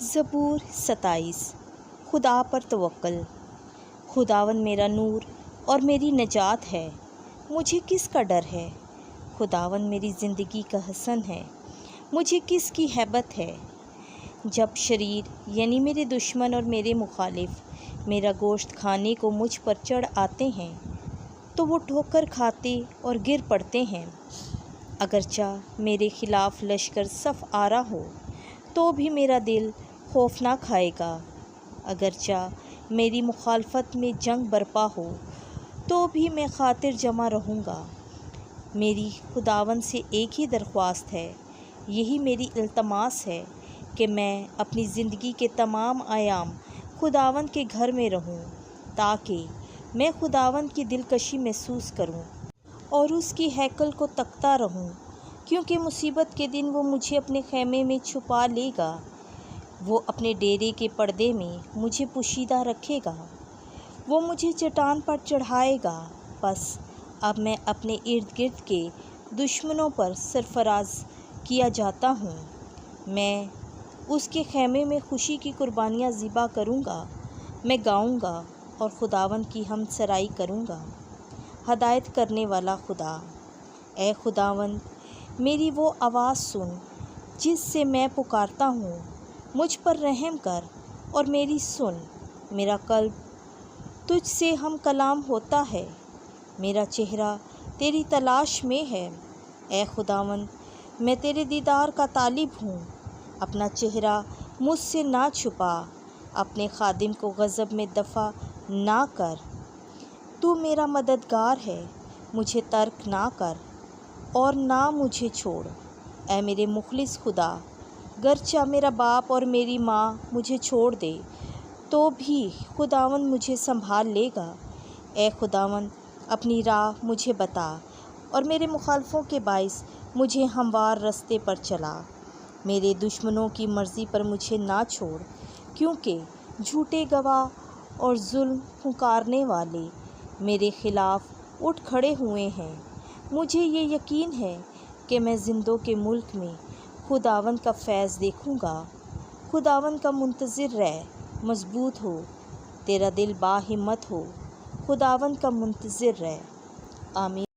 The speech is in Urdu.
زبور 27۔ خدا پر توکل۔ خداوند میرا نور اور میری نجات ہے، مجھے کس کا ڈر ہے؟ خداوند میری زندگی کا حصن ہے، مجھے کس کی ہیبت ہے؟ جب شریر یعنی میرے دشمن اور میرے مخالف میرا گوشت کھانے کو مجھ پر چڑھ آتے ہیں تو وہ ٹھوکر کھاتے اور گر پڑتے ہیں۔ اگرچہ میرے خلاف لشکر صف آرا ہو تو بھی میرا دل خوف نہ کھائے گا۔ اگرچہ میری مخالفت میں جنگ برپا ہو تو بھی میں خاطر جمع رہوں گا۔ میری خداوند سے ایک ہی درخواست ہے، یہی میری التماس ہے کہ میں اپنی زندگی کے تمام ایام خداوند کے گھر میں رہوں، تاکہ میں خداوند کی دلکشی محسوس کروں اور اس کی ہیکل کو تکتا رہوں، کیونکہ مصیبت کے دن وہ مجھے اپنے خیمے میں چھپا لے گا، وہ اپنے ڈیرے کے پردے میں مجھے پوشیدہ رکھے گا، وہ مجھے چٹان پر چڑھائے گا۔ بس اب میں اپنے ارد گرد کے دشمنوں پر سرفراز کیا جاتا ہوں۔ میں اس کے خیمے میں خوشی کی قربانیاں ذبح کروں گا، میں گاؤں گا اور خداوند کی حمد سرائی کروں گا۔ ہدایت کرنے والا خدا۔ اے خداوند، میری وہ آواز سن جس سے میں پکارتا ہوں، مجھ پر رحم کر اور میری سن۔ میرا قلب تجھ سے ہم کلام ہوتا ہے، میرا چہرہ تیری تلاش میں ہے۔ اے خداوند، میں تیرے دیدار کا طالب ہوں، اپنا چہرہ مجھ سے نہ چھپا، اپنے خادم کو غضب میں دفع نہ کر۔ تو میرا مددگار ہے، مجھے ترک نہ کر اور نہ مجھے چھوڑ۔ اے میرے مخلص خدا، گرچہ میرا باپ اور میری ماں مجھے چھوڑ دے تو بھی خداوند مجھے سنبھال لے گا۔ اے خداوند، اپنی راہ مجھے بتا اور میرے مخالفوں کے باعث مجھے ہموار رستے پر چلا۔ میرے دشمنوں کی مرضی پر مجھے نہ چھوڑ، کیونکہ جھوٹے گواہ اور ظلم پھنکارنے والے میرے خلاف اٹھ کھڑے ہوئے ہیں۔ مجھے یہ یقین ہے کہ میں زندوں کے ملک میں خداوند کا فیض دیکھوں گا۔ خداوند کا منتظر رہ، مضبوط ہو، تیرا دل باہمت ہو، خداوند کا منتظر رہ۔ آمین۔